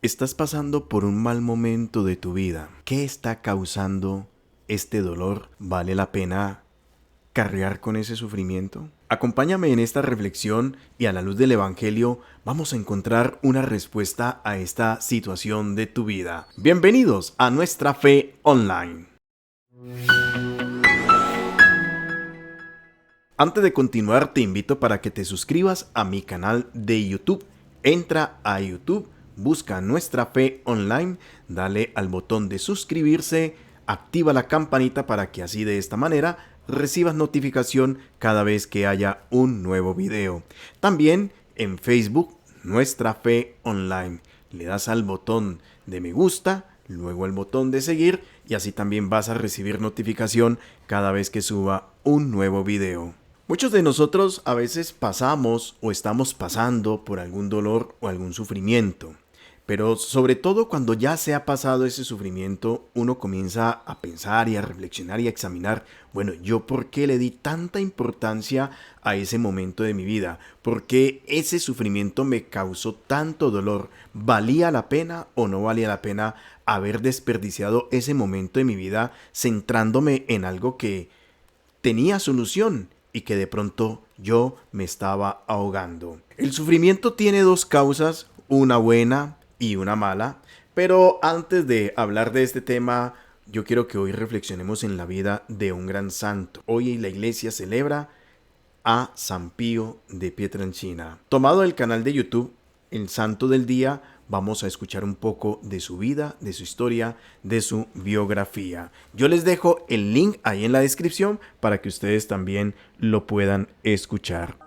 Estás pasando por un mal momento de tu vida. ¿Qué está causando este dolor? ¿Vale la pena cargar con ese sufrimiento? Acompáñame en esta reflexión y a la luz del Evangelio vamos a encontrar una respuesta a esta situación de tu vida. Bienvenidos a Nuestra Fe Online. Antes de continuar, te invito para que te suscribas a mi canal de YouTube. Entra a YouTube, busca Nuestra Fe Online, dale al botón de suscribirse, activa la campanita para que así de esta manera recibas notificación cada vez que haya un nuevo video. También en Facebook, Nuestra Fe Online. Le das al botón de me gusta, luego el botón de seguir y así también vas a recibir notificación cada vez que suba un nuevo video. Muchos de nosotros a veces pasamos o estamos pasando por algún dolor o algún sufrimiento, pero sobre todo cuando ya se ha pasado ese sufrimiento, uno comienza a pensar y a reflexionar y a examinar, bueno, ¿yo por qué le di tanta importancia a ese momento de mi vida? ¿Por qué ese sufrimiento me causó tanto dolor? ¿Valía la pena o no valía la pena haber desperdiciado ese momento de mi vida centrándome en algo que tenía solución y que de pronto yo me estaba ahogando? El sufrimiento tiene dos causas, una buena y una mala, pero antes de hablar de este tema, yo quiero que hoy reflexionemos en la vida de un gran santo. Hoy la iglesia celebra a San Pío de Pietrelcina. Tomado del canal de YouTube, El Santo del Día, vamos a escuchar un poco de su vida, de su historia, de su biografía. Yo les dejo el link ahí en la descripción para que ustedes también lo puedan escuchar.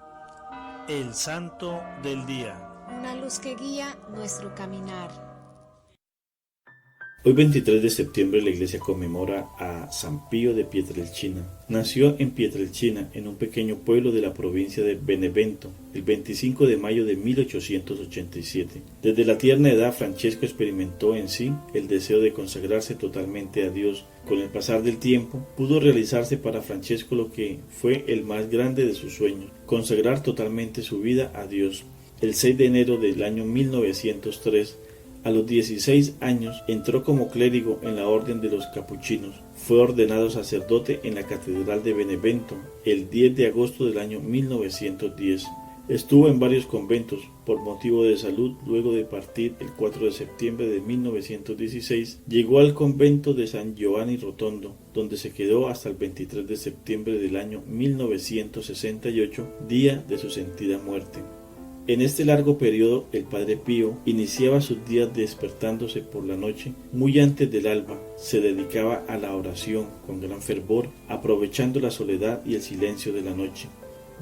El Santo del Día. Una luz que guía nuestro caminar. Hoy 23 de septiembre la iglesia conmemora a San Pío de Pietrelcina. Nació en Pietrelcina, en un pequeño pueblo de la provincia de Benevento, el 25 de mayo de 1887. Desde la tierna edad, Francesco experimentó en sí el deseo de consagrarse totalmente a Dios. Con el pasar del tiempo, pudo realizarse para Francesco lo que fue el más grande de sus sueños: consagrar totalmente su vida a Dios. El 6 de enero del año 1903, a los 16 años, entró como clérigo en la orden de los capuchinos. Fue ordenado sacerdote en la Catedral de Benevento el 10 de agosto del año 1910. Estuvo en varios conventos por motivo de salud. Luego de partir el 4 de septiembre de 1916, llegó al convento de San Giovanni Rotondo, donde se quedó hasta el 23 de septiembre del año 1968, día de su sentida muerte. En este largo periodo, el Padre Pío iniciaba sus días despertándose por la noche, muy antes del alba. Se dedicaba a la oración con gran fervor, aprovechando la soledad y el silencio de la noche.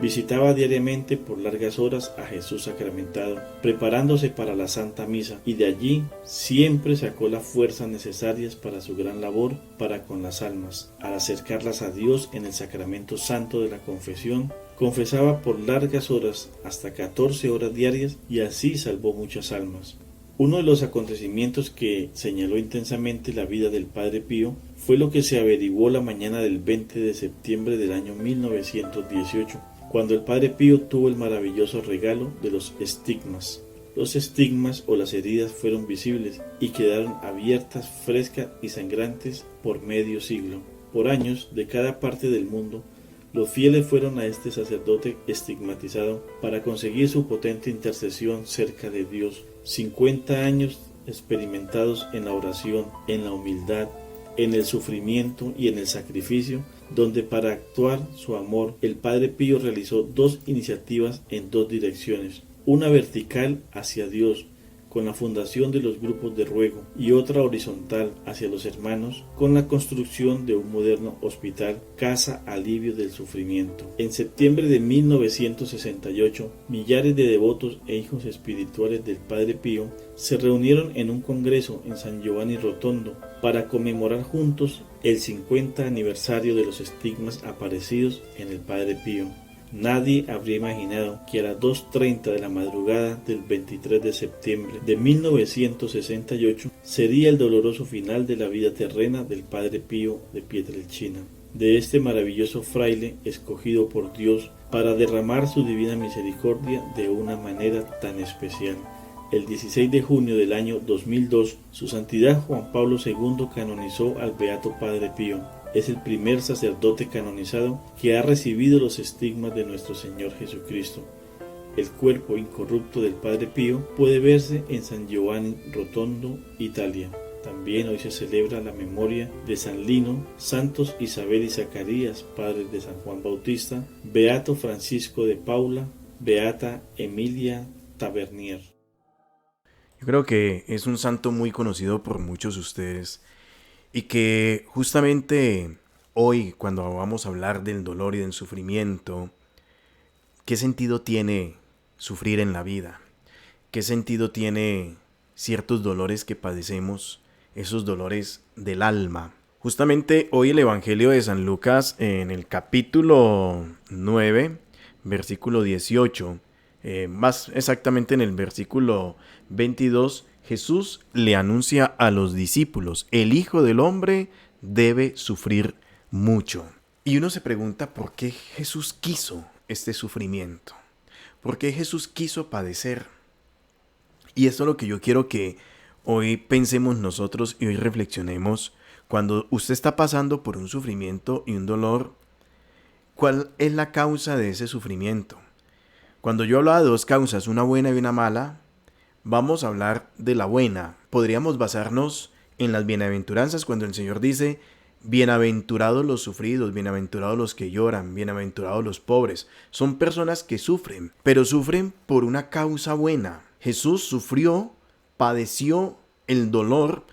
Visitaba diariamente por largas horas a Jesús sacramentado, preparándose para la Santa Misa, y de allí siempre sacó las fuerzas necesarias para su gran labor para con las almas. Al acercarlas a Dios en el sacramento santo de la confesión, confesaba por largas horas, hasta 14 horas diarias, y así salvó muchas almas. Uno de los acontecimientos que señaló intensamente la vida del Padre Pío fue lo que se averiguó la mañana del 20 de septiembre del año 1918, cuando el Padre Pío tuvo el maravilloso regalo de los estigmas. Los estigmas o las heridas fueron visibles y quedaron abiertas, frescas y sangrantes por medio siglo. Por años, de cada parte del mundo, los fieles fueron a este sacerdote estigmatizado para conseguir su potente intercesión cerca de Dios. 50 años experimentados en la oración, en la humildad, en el sufrimiento y en el sacrificio, donde para actuar su amor, el Padre Pío realizó dos iniciativas en dos direcciones: una vertical hacia Dios, con la fundación de los grupos de ruego, y otra horizontal hacia los hermanos, con la construcción de un moderno hospital, casa alivio del sufrimiento. En septiembre de 1968, millares de devotos e hijos espirituales del Padre Pío se reunieron en un congreso en San Giovanni Rotondo para conmemorar juntos el 50 aniversario de los estigmas aparecidos en el Padre Pío. Nadie habría imaginado que a las 2:30 de la madrugada del 23 de septiembre de 1968 sería el doloroso final de la vida terrena del Padre Pío de Pietrelcina, de este maravilloso fraile escogido por Dios para derramar su divina misericordia de una manera tan especial. El 16 de junio del año 2002, Su Santidad Juan Pablo II canonizó al Beato Padre Pío. Es el primer sacerdote canonizado que ha recibido los estigmas de nuestro Señor Jesucristo. El cuerpo incorrupto del Padre Pío puede verse en San Giovanni Rotondo, Italia. También hoy se celebra la memoria de San Lino, santos Isabel y Zacarías, padres de San Juan Bautista, Beato Francisco de Paula, Beata Emilia Tavernier. Yo creo que es un santo muy conocido por muchos de ustedes y que justamente hoy, cuando vamos a hablar del dolor y del sufrimiento, ¿qué sentido tiene sufrir en la vida? ¿Qué sentido tiene ciertos dolores que padecemos, esos dolores del alma? Justamente hoy el Evangelio de San Lucas en el capítulo 9, versículo 18, más exactamente en el versículo 22, Jesús le anuncia a los discípulos: el Hijo del Hombre debe sufrir mucho. Y uno se pregunta por qué Jesús quiso este sufrimiento, por qué Jesús quiso padecer. Y esto es lo que yo quiero que hoy pensemos nosotros y hoy reflexionemos. Cuando usted está pasando por un sufrimiento y un dolor, ¿cuál es la causa de ese sufrimiento? Cuando yo hablaba de dos causas, una buena y una mala, vamos a hablar de la buena. Podríamos basarnos en las bienaventuranzas cuando el Señor dice: bienaventurados los sufridos, bienaventurados los que lloran, bienaventurados los pobres. Son personas que sufren, pero sufren por una causa buena. Jesús sufrió, padeció el dolor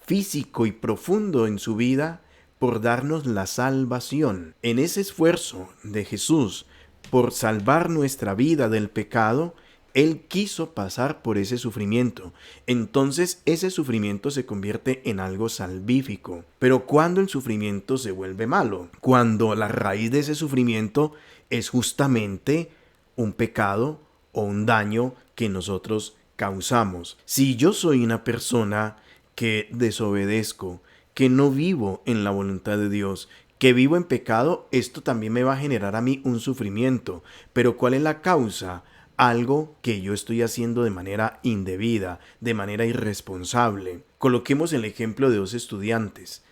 físico y profundo en su vida por darnos la salvación. En ese esfuerzo de Jesús por salvar nuestra vida del pecado, Él quiso pasar por ese sufrimiento. Entonces ese sufrimiento se convierte en algo salvífico. Pero ¿cuándo el sufrimiento se vuelve malo? Cuando la raíz de ese sufrimiento es justamente un pecado o un daño que nosotros causamos. Si yo soy una persona que desobedezco, que no vivo en la voluntad de Dios, que vivo en pecado, esto también me va a generar a mí un sufrimiento. Pero ¿cuál es la causa? Algo que yo estoy haciendo de manera indebida, de manera irresponsable. Coloquemos el ejemplo de dos estudiantes.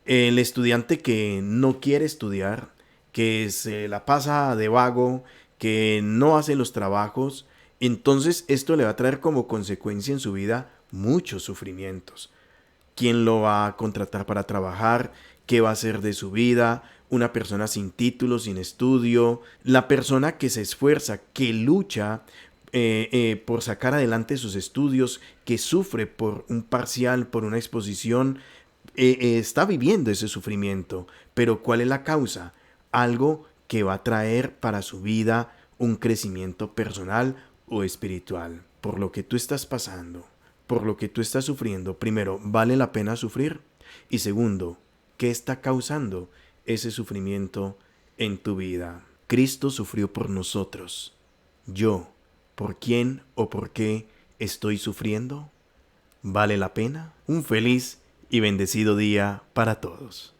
El estudiante que no quiere estudiar, que se la pasa de vago, que no hace los trabajos, entonces esto le va a traer como consecuencia en su vida muchos sufrimientos. ¿Quién lo va a contratar para trabajar? ¿Qué va a hacer de su vida? Una persona sin título, sin estudio, la persona que se esfuerza, que lucha por sacar adelante sus estudios, que sufre por un parcial, por una exposición, está viviendo ese sufrimiento. Pero ¿cuál es la causa? Algo que va a traer para su vida un crecimiento personal o espiritual. Por lo que tú estás pasando, por lo que tú estás sufriendo, primero, ¿vale la pena sufrir? Y segundo, ¿qué está causando ese sufrimiento en tu vida? Cristo sufrió por nosotros. Yo, ¿por quién o por qué estoy sufriendo? ¿Vale la pena? Un feliz y bendecido día para todos.